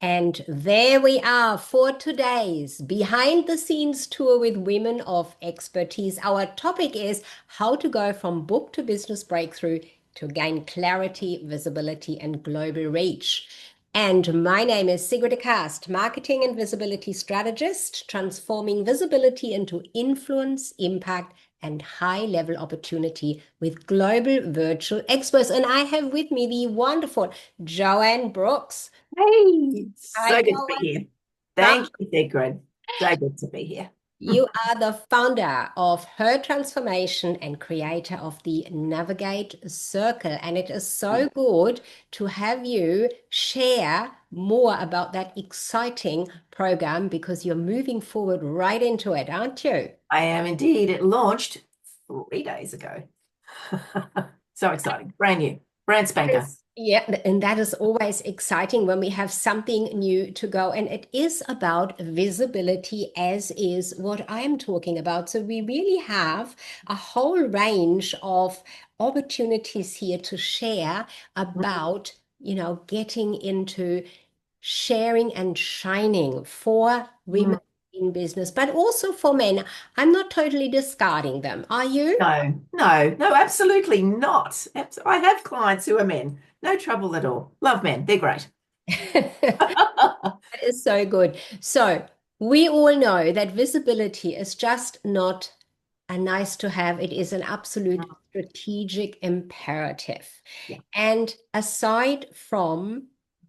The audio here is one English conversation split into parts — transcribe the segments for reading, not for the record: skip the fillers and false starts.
And there we are for today's behind the scenes tour with women of expertise. Our topic is how to go from book to business breakthrough to gain clarity, visibility, and global reach. And my name is Sigrid de Kaste, Marketing and Visibility Strategist, transforming visibility into influence, impact, and high-level opportunity with Global Virtual Expos. And I have with me the wonderful Joanne Brooks. Hey, Hi, so good to be Joanne. here. Thank you, Sigrid. So good to be here. You are the founder of Her Transformation and creator of the Navig8 Circle. And it is so good to have you share more about that exciting program because you're moving forward right into it, aren't you? I am indeed. It launched 3 days ago. So exciting. Brand new, brand spanker. Yes. Yeah, and that is always exciting when we have something new to go. And it is about visibility, as is what I'm talking about. So we really have a whole range of opportunities here to share about, getting into sharing and shining for women Mm. in business, but also for men. I'm not totally discarding them. Are you? No, absolutely not. I have clients who are men. No trouble at all. Love men. They're great. That is so good. So we all know that visibility is just not a nice to have. It is an absolute strategic imperative. Yeah. And aside from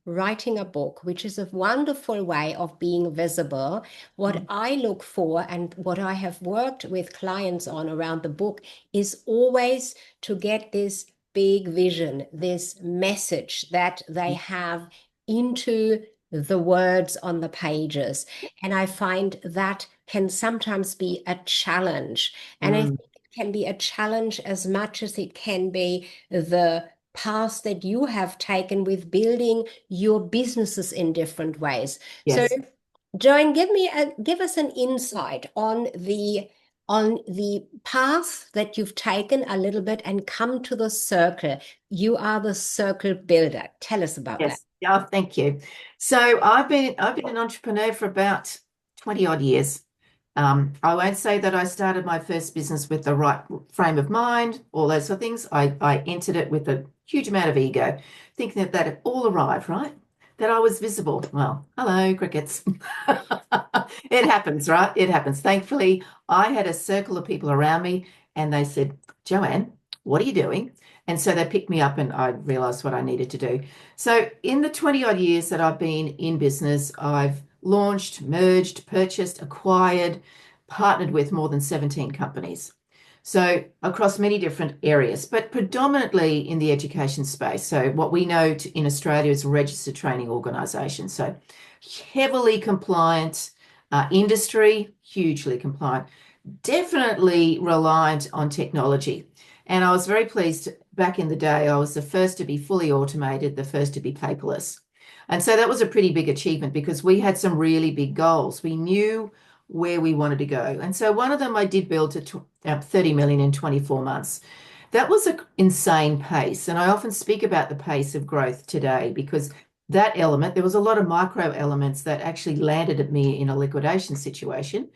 writing a book, which is a wonderful way of being visible, what Mm. I look for and what I have worked with clients on around the book is always to get this big vision, this message that they have into the words on the pages. And I find that can sometimes be a challenge. And I think Mm. it can be a challenge as much as it can be the path that you have taken with building your businesses in different ways. So, Yes. Joanne, give us an insight on the path that you've taken a little bit and come to the circle. You are the circle builder. Tell us about that. Yes. Yeah, thank you. So I've been an entrepreneur for about 20 odd years. I won't say that I started my first business with the right frame of mind, all those sort of things. I entered it with a huge amount of ego, thinking that it all arrived, right? That I was visible. Well, hello, crickets. It happens, right? It happens. Thankfully, I had a circle of people around me and they said, Joanne, what are you doing? And so they picked me up and I realized what I needed to do. So in the 20 odd years that I've been in business, I've launched, merged, purchased, acquired, partnered with more than 17 companies. So across many different areas, but predominantly in the education space. So what we know in Australia is a registered training organisation. So heavily compliant industry, hugely compliant, definitely reliant on technology. And I was very pleased back in the day, I was the first to be fully automated, the first to be paperless. And so that was a pretty big achievement because we had some really big goals. We knew where we wanted to go. And so one of them I did build to 30 million in 24 months. That was an insane pace. And I often speak about the pace of growth today because that element, there was a lot of micro elements that actually landed at me in a liquidation situation,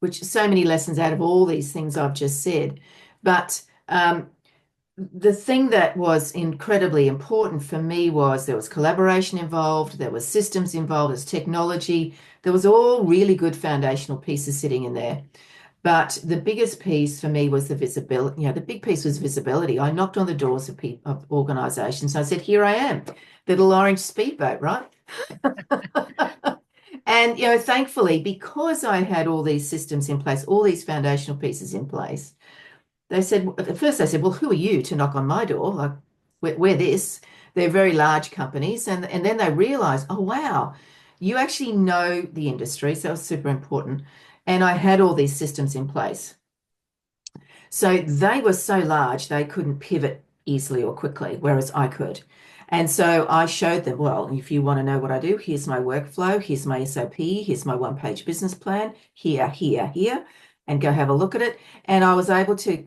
which so many lessons out of all these things I've just said. But the thing that was incredibly important for me was there was collaboration involved, there was systems involved, there's technology, there was all really good foundational pieces sitting in there. But the biggest piece for me was the visibility. The big piece was visibility. I knocked on the doors of organizations. I said, here I am, little orange speedboat, right? And, thankfully, because I had all these systems in place, all these foundational pieces in place, they said, at first they said, well, who are you to knock on my door? Like, we're this. They're very large companies. And then they realized, oh, wow, you actually know the industry. So that was super important. And I had all these systems in place. So they were so large, they couldn't pivot easily or quickly, whereas I could. And so I showed them, well, if you want to know what I do, here's my workflow, here's my SOP, here's my one-page business plan, here, and go have a look at it. And I was able to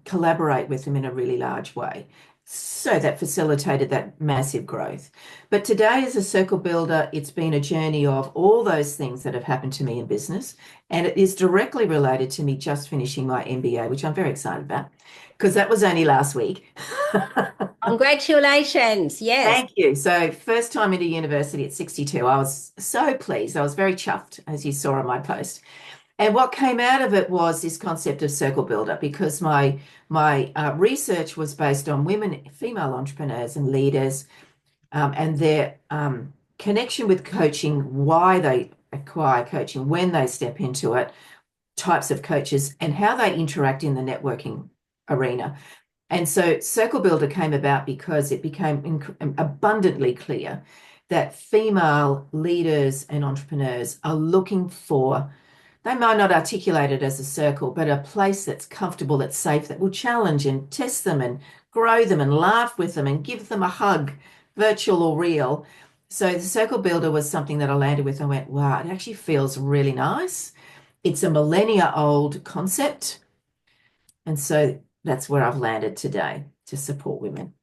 collaborate with them in a really large way. So that facilitated that massive growth. But today, as a circle builder, it's been a journey of all those things that have happened to me in business. And it is directly related to me just finishing my MBA, which I'm very excited about because that was only last week. Congratulations. Yes. Thank you. So, first time into university at 62, I was so pleased. I was very chuffed, as you saw on my post. And what came out of it was this concept of circle builder because my research was based on women, female entrepreneurs and leaders, and their connection with coaching, why they acquire coaching, when they step into it, types of coaches, and how they interact in the networking arena. And so Circle Builder came about because it became abundantly clear that female leaders and entrepreneurs are looking for, they might not articulate it as a circle, but a place that's comfortable, that's safe, that will challenge and test them and grow them and laugh with them and give them a hug, virtual or real. So the Circle Builder was something that I landed with. I went, wow, it actually feels really nice. It's a millennia old concept. And so that's where I've landed today to support women.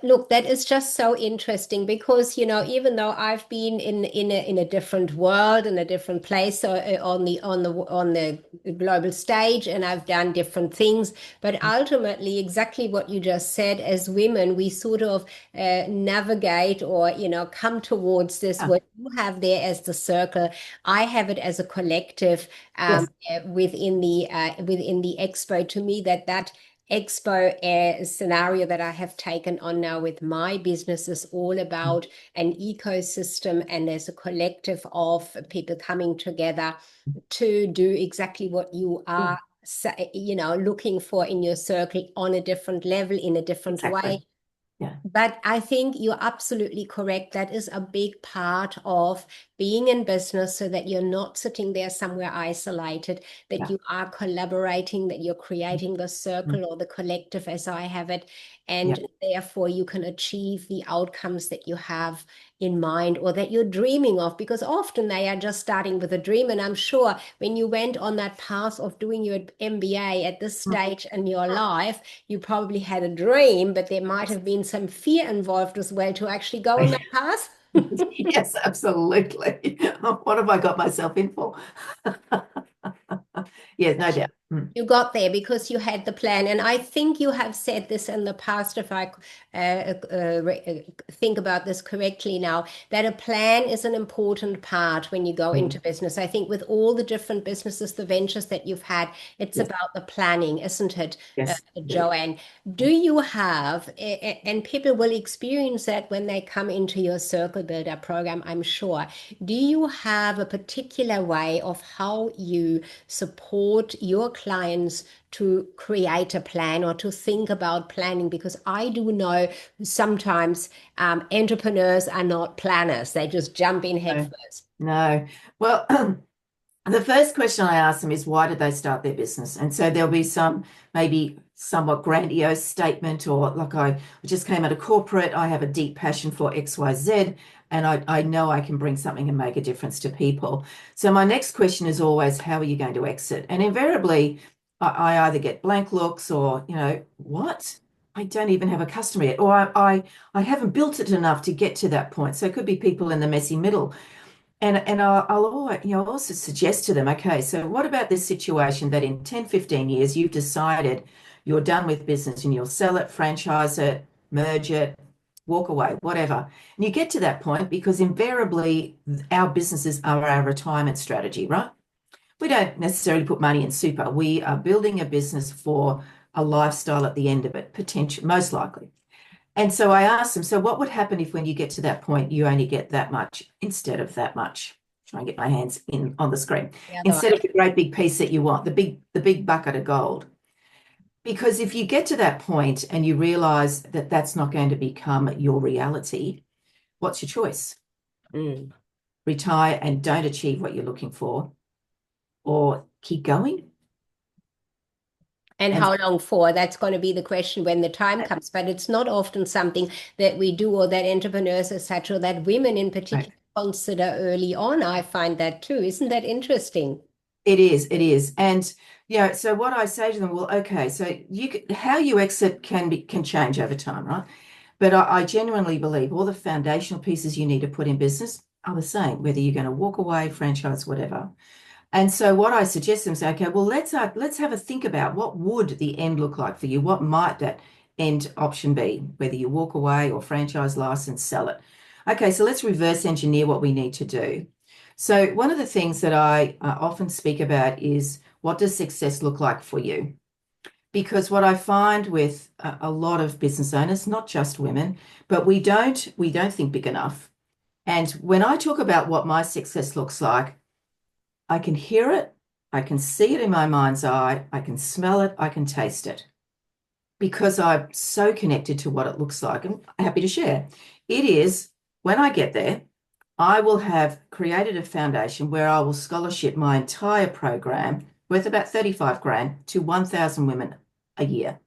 Look, that is just so interesting because, even though I've been in a different world, in a different place, so on the global stage, and I've done different things, but ultimately, exactly what you just said, as women, we sort of navigate or come towards this. Ah, What you have there as the circle, I have it as a collective yes, within the expo. To me, that expo scenario that I have taken on now with my business is all about an ecosystem, and there's a collective of people coming together to do exactly what you yeah, are looking for in your circle on a different level, in a different way. exactly. Yeah, But I think you're absolutely correct. That is a big part of being in business, so that you're not sitting there somewhere isolated, that yeah. you are collaborating, that you're creating the Mm, circle or the collective, as I have it. yeah, And therefore, you can achieve the outcomes that you have in mind or that you're dreaming of, because often they are just starting with a dream. And I'm sure when you went on that path of doing your MBA at this mm, stage in your life, you probably had a dream, but there might have been some fear involved as well to actually go on yes. that path. Yes, absolutely. What have I got myself in for? Yeah, no doubt. Mm, You got there because you had the plan. And I think you have said this in the past, if I think about this correctly now, that a plan is an important part when you go mm, into business. I think with all the different businesses, the ventures that you've had, it's yes, about the planning, isn't it, yes, indeed. Joanne? Do you have, and people will experience that when they come into your Circle Builder program, I'm sure. Do you have a particular way of how you support your clients to create a plan or to think about planning? Because I do know sometimes entrepreneurs are not planners, they just jump in head No, first. no. Well, the first question I ask them is why did they start their business? And so there'll be some maybe somewhat grandiose statement, or like I just came out of corporate, I have a deep passion for XYZ, and I know I can bring something and make a difference to people. So my next question is always, how are you going to exit? And invariably, I either get blank looks or, what? I don't even have a customer yet, or I haven't built it enough to get to that point. So it could be people in the messy middle. And I'll always, also suggest to them, okay, so what about this situation that in 10, 15 years you've decided you're done with business and you'll sell it, franchise it, merge it, walk away, whatever. And you get to that point because invariably our businesses are our retirement strategy, right? We don't necessarily put money in super. We are building a business for a lifestyle at the end of it, potential, most likely. And so I asked them, so what would happen if when you get to that point, you only get that much instead of that much? Try and get my hands in on the screen. The other Instead of way. the great big piece that you want, the big bucket of gold. Because if you get to that point and you realize that that's not going to become your reality, what's your choice? Mm. Retire and don't achieve what you're looking for, or keep going? And And how long for? That's going to be the question when the time comes. But it's not often something that we do, or that entrepreneurs, etc., that women in right. particular consider early on. I find that too. Isn't that interesting? It is, it is. And Yeah, so what I say to them, well, okay, so how you exit can change over time, right? But I genuinely believe all the foundational pieces you need to put in business are the same, whether you're going to walk away, franchise, whatever. And so what I suggest to them say, okay, well, let's have a think about what would the end look like for you? What might that end option be? Whether you walk away or franchise license, sell it. Okay, so let's reverse engineer what we need to do. So one of the things that I often speak about is what does success look like for you? Because what I find with a lot of business owners, not just women, but we don't think big enough. And when I talk about what my success looks like, I can hear it, I can see it in my mind's eye, I can smell it, I can taste it because I'm so connected to what it looks like. And I'm happy to share. It is when I get there, I will have created a foundation where I will scholarship my entire program worth about 35 grand to 1,000 women a year.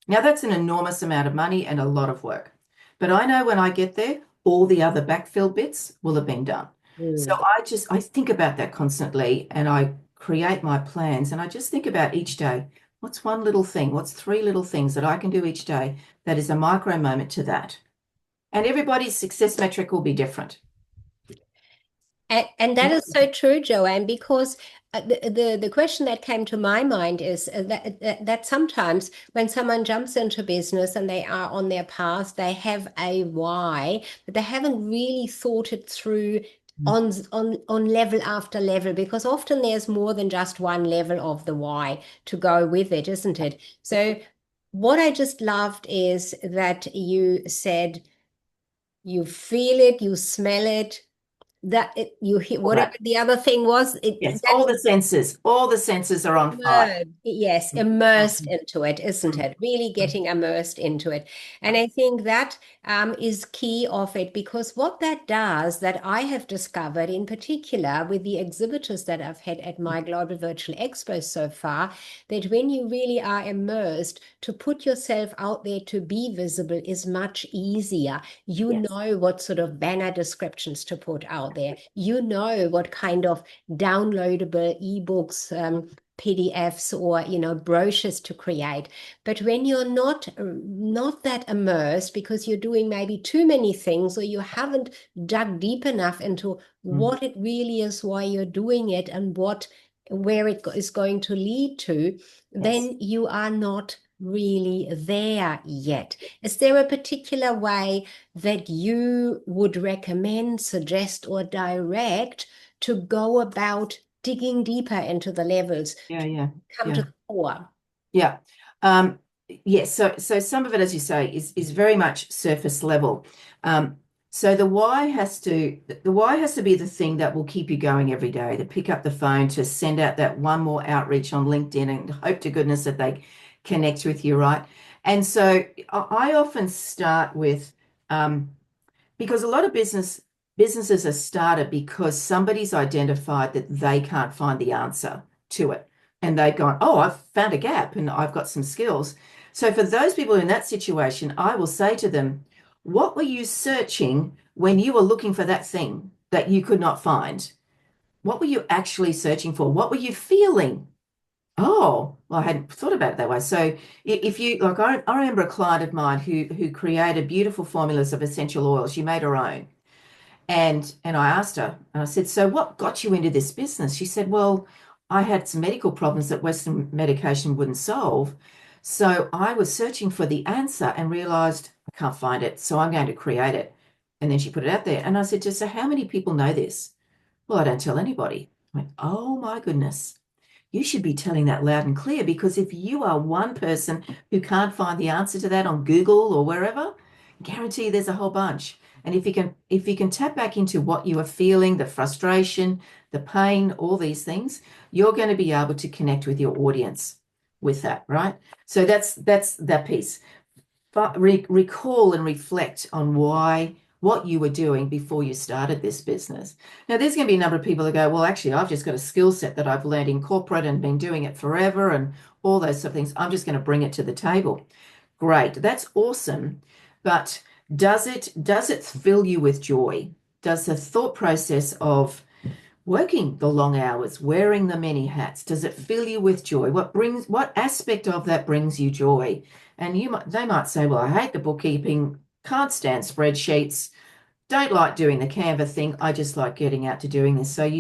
Now, that's an enormous amount of money and a lot of work. But I know when I get there, all the other backfill bits will have been done. So Mm. I think about that constantly and I create my plans and I just think about each day, what's one little thing, what's three little things that I can do each day that is a micro moment to that. And everybody's success metric will be different. And that is so true, Joanne, because the question that came to my mind is that sometimes when someone jumps into business and they are on their path, they have a why, but they haven't really thought it through on level after level, because often there's more than just one level of the why to go with it, isn't it? So what I just loved is that you said you feel it, you smell it, that it, you hear All whatever that. the other thing was, Yes, that all the senses are on fire. yes, immersed into it, isn't it? Really getting immersed into it. And I think that is key of it, because what that does, that I have discovered in particular with the exhibitors that I've had at my Global Virtual Expos so far, that when you really are immersed, to put yourself out there to be visible is much easier. You Yes. know what sort of banner descriptions to put out there. You know what kind of downloadable ebooks, PDFs, or brochures to create. But when you're not that immersed because you're doing maybe too many things, or you haven't dug deep enough into Mm. what it really is, why you're doing it, and where it is going to lead to, Yes. then you are not really there yet. Is there a particular way that you would recommend, suggest, or direct to go about digging deeper into the levels Yeah, to yeah, come to yeah. the core? Yeah. Yes, so some of it, as you say, is very much surface level. Um, so the why has to be the thing that will keep you going every day, to pick up the phone, to send out that one more outreach on LinkedIn and hope to goodness that they connect with you, right? And so I often start with because a lot of businesses are started because somebody's identified that they can't find the answer to it. And they've gone, oh, I've found a gap and I've got some skills. So for those people in that situation, I will say to them, what were you searching when you were looking for that thing that you could not find? What were you actually searching for? What were you feeling? Oh, well, I hadn't thought about it that way. So if you like, I remember a client of mine who created beautiful formulas of essential oils. She made her own. And I asked her, and I said, so what got you into this business? She said, well, I had some medical problems that Western medication wouldn't solve. So I was searching for the answer and realized I can't find it. So I'm going to create it. And then she put it out there. And I said, just so how many people know this? Well, I don't tell anybody. I went, oh my goodness. You should be telling that loud and clear, because if you are one person who can't find the answer to that on Google or wherever, guarantee there's a whole bunch. And if you can tap back into what you are feeling, the frustration, the pain, all these things, you're going to be able to connect with your audience with that, right? So that's that piece. But recall and reflect on what you were doing before you started this business. Now, there's going to be a number of people that go, well, actually, I've just got a skill set that I've learned in corporate and been doing it forever and all those sort of things. I'm just going to bring it to the table. Great, that's awesome. But does it fill you with joy? Does the thought process of working the long hours, wearing the many hats? Does it fill you with joy? What aspect of that brings you joy? And they might say, well, I hate the bookkeeping, can't stand spreadsheets, don't like doing the Canva thing. I just like getting out to doing this. So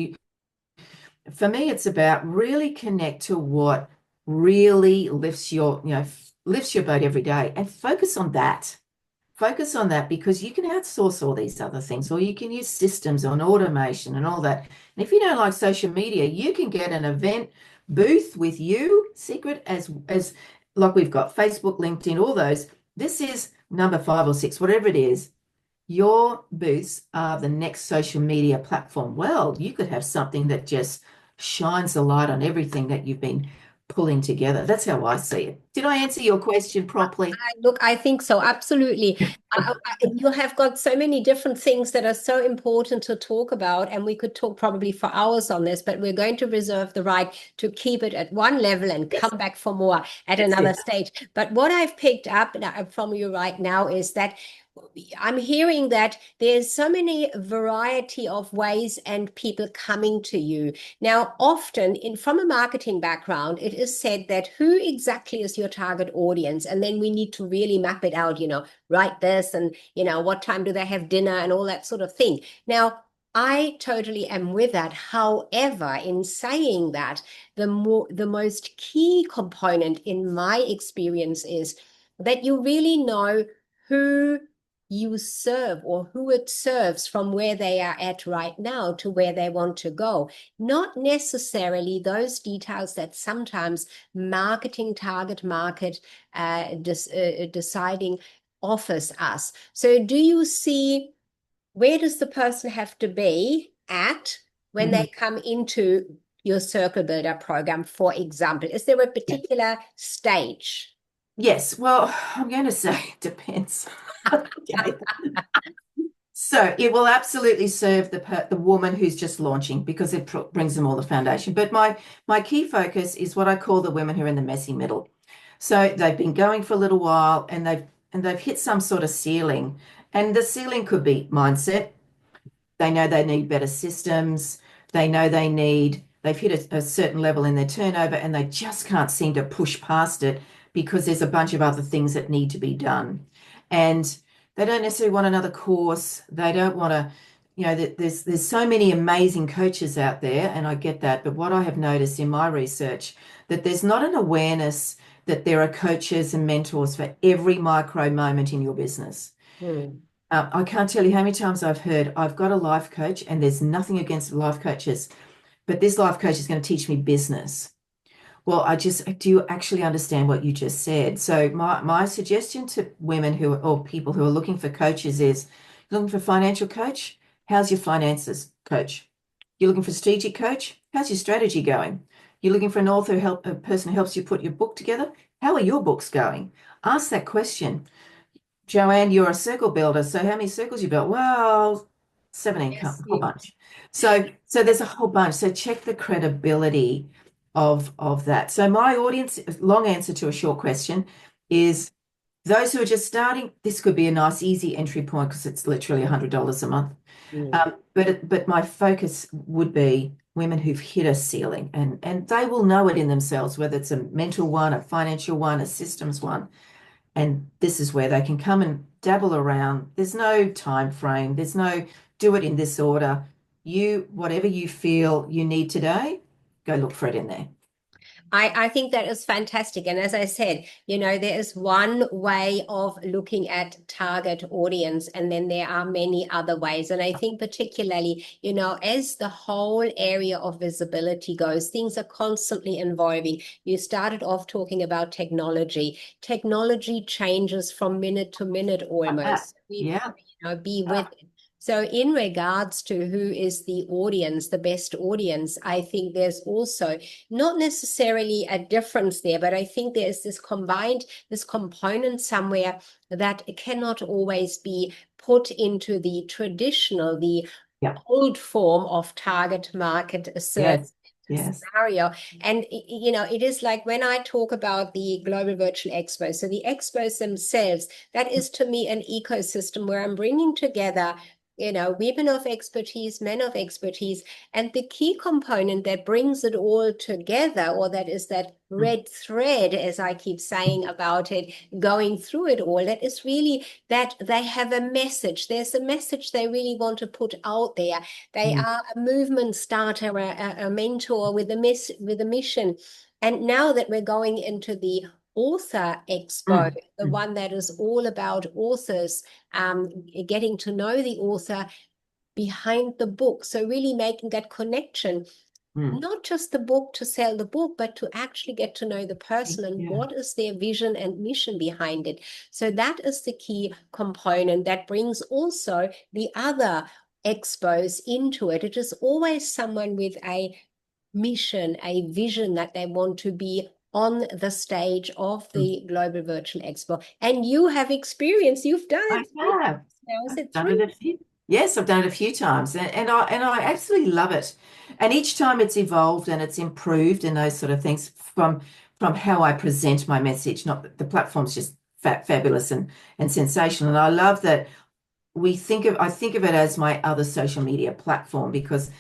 for me, it's about really connect to what really lifts your boat every day and focus on that. Focus on that because you can outsource all these other things, or you can use systems on automation and all that. And if you don't like social media, you can get an event booth with you, Secret, as like we've got Facebook, LinkedIn, all those. This is number 5 or 6, whatever it is. Your booths are the next social media platform. Well, you could have something that just shines the light on everything that you've been pulling together. That's how I see it. Did I answer your question properly? Look, I think so, absolutely. You have got so many different things that are so important to talk about, and we could talk probably for hours on this, but we're going to reserve the right to keep it at one level and Yes, come back for more at that's another it. stage. But what I've picked up from you right now is that I'm hearing that there's so many variety of ways and people coming to you. Now, often from a marketing background, it is said that who exactly is your target audience? And then we need to really map it out, write this and, what time do they have dinner and all that sort of thing. Now, I totally am with that. However, in saying that, the most key component in my experience is that you really know who you serve or who it serves from where they are at right now to where they want to go. Not necessarily those details that sometimes marketing, target market, deciding offers us. So do you see where does the person have to be at when they Mhm. come into your circle builder program, for example? Is there a Yeah. particular stage? Yes, well, I'm going to say it depends. Okay. So it will absolutely serve the woman who's just launching because it brings them all the foundation. But my key focus is what I call the women who are in the messy middle. So they've been going for a little while and they've hit some sort of ceiling. And the ceiling could be mindset. They know they need better systems. They know they've hit a certain level in their turnover and they just can't seem to push past it because there's a bunch of other things that need to be done. And they don't necessarily want another course. They don't want to, there's so many amazing coaches out there, and I get that. But what I have noticed in my research that there's not an awareness that there are coaches and mentors for every micro moment in your business. Hmm. I can't tell you how many times I've heard, I've got a life coach, and there's nothing against life coaches, but this life coach is going to teach me business. Well, do you actually understand what you just said? So my suggestion to women or people who are looking for coaches is, you're looking for a financial coach? How's your finances coach? You're looking for a strategic coach? How's your strategy going? You're looking for a person who helps you put your book together? How are your books going? Ask that question. Joanne, you're a circle builder. So how many circles you built? Well, 17, Yes, a whole bunch. So there's a whole bunch. So check the credibility of that. So my audience, long answer to a short question, is those who are just starting. This could be a nice, easy entry point because it's literally $100 a month. mm. But my focus would be women who've hit a ceiling, and they will know it in themselves, whether it's a mental one, a financial one, a systems one. And this is where they can come and dabble around. There's no time frame. There's no do it in this order. Whatever you feel you need today, go look for it in there. I think that is fantastic. And as I said, there is one way of looking at target audience, and then there are many other ways. And I think particularly, as the whole area of visibility goes, things are constantly evolving. You started off talking about technology. Technology changes from minute to minute Like that. almost. We've got Yeah. to, be with it. So in regards to who is the audience, the best audience, I think there's also not necessarily a difference there, but I think there's this component somewhere that cannot always be put into the traditional, the Yeah. old form of target market search Yes. Yes. scenario. And it is like when I talk about the Global Virtual Expos, so the expos themselves, that is to me an ecosystem where I'm bringing together women of expertise, men of expertise. And the key component that brings it all together, or that is that red thread, as I keep saying about it, going through it all, that is really that they have a message. There's a message they really want to put out there. They Mm, are a movement starter, a mentor with a mission. And now that we're going into the author expo, mm, the mm, one that is all about authors, getting to know the author behind the book. So really making that connection, mm. not just the book to sell the book, but to actually get to know the person and Yeah. what is their vision and mission behind it. So that is the key component that brings also the other expos into it. It is always someone with a mission, a vision that they want to be on the stage of Mm. the Global Virtual Expo. And you have experience, you've done I it 3 times have. now. Is I've it done three? it a few. Yes, I've done it a few times, and I absolutely love it. And each time it's evolved and it's improved and those sort of things from how I present my message. Not that the platform's just fabulous and sensational. And I love that I think of it as my other social media platform because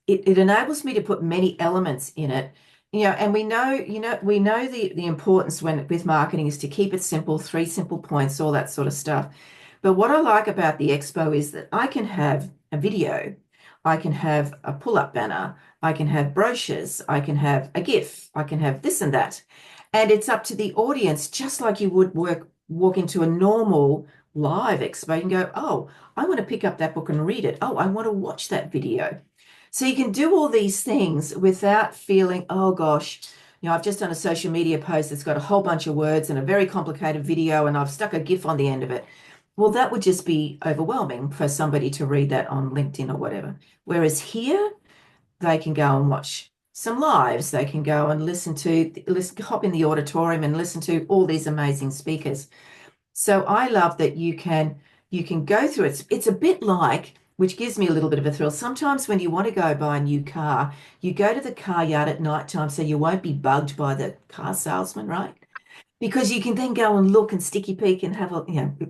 it enables me to put many elements in it. And we know the importance when with marketing is to keep it simple, three simple points, all that sort of stuff. But what I like about the expo is that I can have a video, I can have a pull-up banner, I can have brochures, I can have a GIF, I can have this and that. And it's up to the audience, just like you would walk into a normal live expo. You can go, oh, I want to pick up that book and read it. Oh, I want to watch that video. So you can do all these things without feeling, oh gosh, I've just done a social media post that's got a whole bunch of words and a very complicated video, and I've stuck a GIF on the end of it. Well, that would just be overwhelming for somebody to read that on LinkedIn or whatever. Whereas here, they can go and watch some lives. They can go and hop in the auditorium and listen to all these amazing speakers. So I love that you can go through it. It's a bit like, which gives me a little bit of a thrill. Sometimes when you want to go buy a new car, you go to the car yard at night time so you won't be bugged by the car salesman, right? Because you can then go and look and sticky peek and have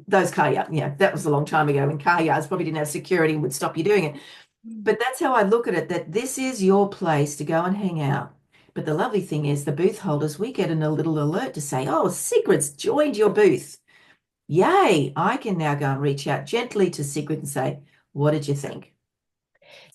those car yards. That was a long time ago when car yards probably didn't have security and would stop you doing it. But that's how I look at it, that this is your place to go and hang out. But the lovely thing is the booth holders, we get a little alert to say, oh, Sigrid's joined your booth. Yay, I can now go and reach out gently to Sigrid and say, what did you think?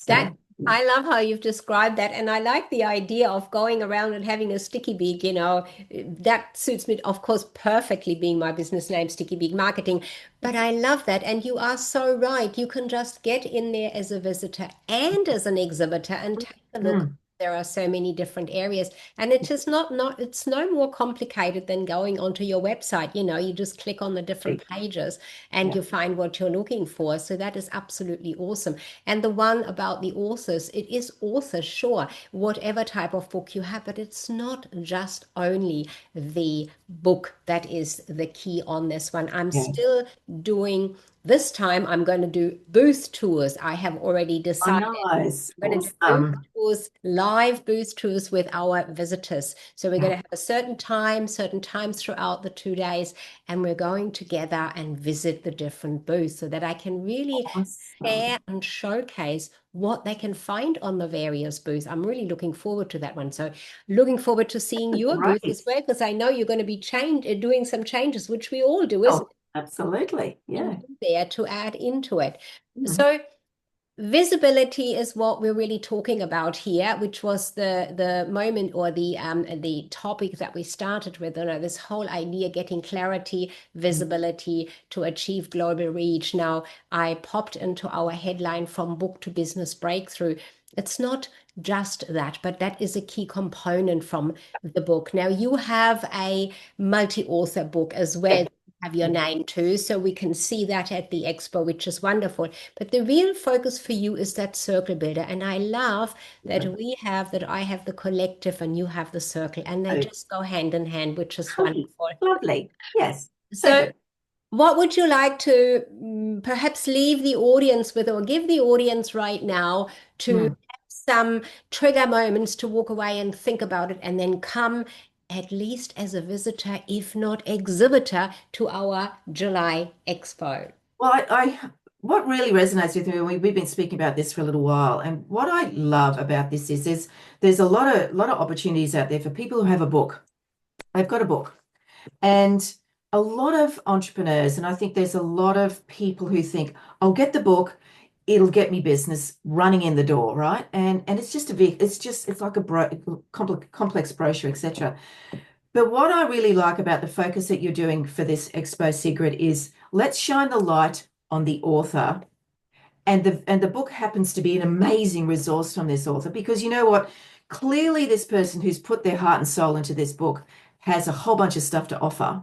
That So, I love how you've described that, and I like the idea of going around and having a sticky beak. That suits me, of course, perfectly, being my business name, Sticky Beak Marketing. But I love that, and you are so right. You can just get in there as a visitor and as an exhibitor and take a look. mm, There are so many different areas, and it is not it's no more complicated than going onto your website. You just click on the different pages and yeah, you find what you're looking for. So that is absolutely awesome. And the one about the authors, it is authors, sure, whatever type of book you have, but it's not just only the book that is the key on this one. I'm yeah. still doing, this time I'm going to do booth tours. I have already Oh, decided. nice. We're going to do booth Awesome. tours, live booth tours with our visitors. So we're going to have a certain times throughout the 2 days, and we're going together and visit the different booths so that I can really Awesome. share and showcase what they can find on the various booths. I'm really looking forward to that one. So looking forward to seeing your booth Great. as well, because I know you're going to be doing some changes, which we all do, isn't Oh, it? absolutely. And Yeah. you there to add into it. Mm, So visibility is what we're really talking about here, which was the moment, or the topic that we started with. This whole idea, getting clarity, mm, visibility to achieve global reach. Now, I popped into our headline, from book to business breakthrough. It's not just that, but that is a key component from the book. Now, you have a multi-author book as yeah. well. Have your name too, so we can see that at the expo, which is wonderful. But the real focus for you is that circle builder. And I love that I have the collective and you have the circle, and they Oh, just go hand in hand, which is great. wonderful. Lovely. Yes. So, Perfect. what would you like to perhaps leave the audience with, or give the audience right now to Mm. have some trigger moments to walk away and think about it, and then come at least as a visitor, if not exhibitor, to our July Expo? Well, what really resonates with me, and we've been speaking about this for a little while, and what I love about this is there's a lot of opportunities out there for people who have a book. They've got a book. And a lot of entrepreneurs, and I think there's a lot of people who think, I'll get the book, it'll get me business running in the door, right? And it's just it's like a complex brochure, etc. But what I really like about the focus that you're doing for this expo, Sigrid, is let's shine the light on the author. And the book happens to be an amazing resource from this author, because you know what? Clearly, this person who's put their heart and soul into this book has a whole bunch of stuff to offer.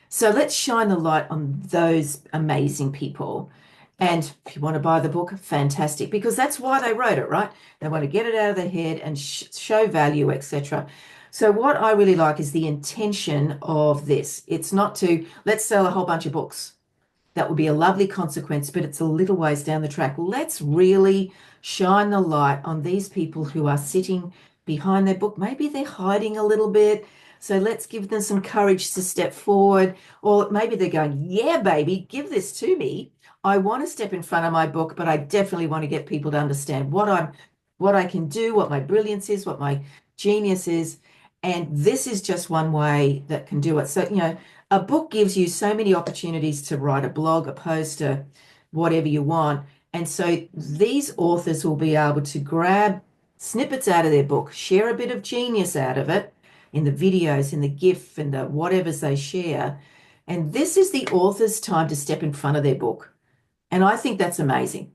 So let's shine the light on those amazing people. And if you want to buy the book, fantastic, because that's why they wrote it, right? They want to get it out of their head and show value, etc. So what I really like is the intention of this. It's not to let's sell a whole bunch of books. That would be a lovely consequence, but it's a little ways down the track. Let's really shine the light on these people who are sitting behind their book. Maybe they're hiding a little bit. So let's give them some courage to step forward. Or maybe they're going, yeah, baby, give this to me. I want to step in front of my book, but I definitely want to get people to understand what I can do, what my brilliance is, what my genius is. And this is just one way that can do it. So, a book gives you so many opportunities to write a blog, a post, whatever you want. And so these authors will be able to grab snippets out of their book, share a bit of genius out of it in the videos, in the GIF, and the whatevers they share. And this is the author's time to step in front of their book. And I think that's amazing.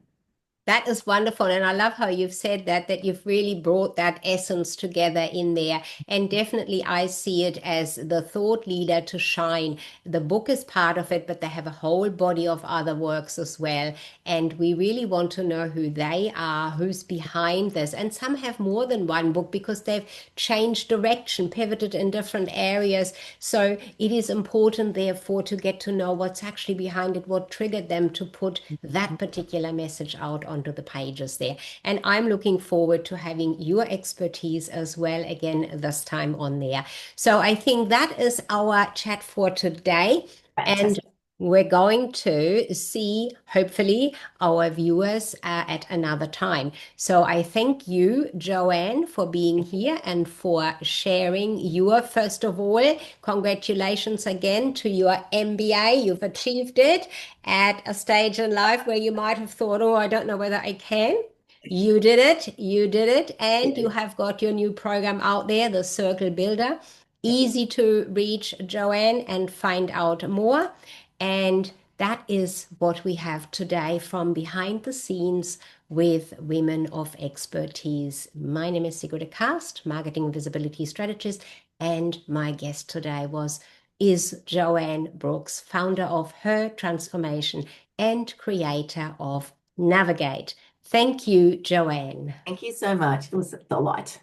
That is wonderful. And I love how you've said that you've really brought that essence together in there. And definitely, I see it as the thought leader to shine. The book is part of it, but they have a whole body of other works as well. And we really want to know who they are, who's behind this. And some have more than one book because they've changed direction, pivoted in different areas. So it is important, therefore, to get to know what's actually behind it, what triggered them to put that particular message out onto the pages there. And I'm looking forward to having your expertise as well again this time on there. So I think that is our chat for today. And Fantastic. we're going to see, hopefully, our viewers at another time. So I thank you, Joanne, for being here and for sharing your, first of all, congratulations again to your MBA. You've achieved it at a stage in life where you might have thought, oh, I don't know whether I can. You did it, and you have got your new program out there, the Circle Builder. Easy to reach, Joanne, and find out more. And that is what we have today from behind the scenes with Women of Expertise. My name is Sigrid de Kaste, Marketing Visibility Strategist, and my guest today is Joanne Brooks, founder of Her Transformation and creator of Navig8. Thank you, Joanne. Thank you so much. It was a delight.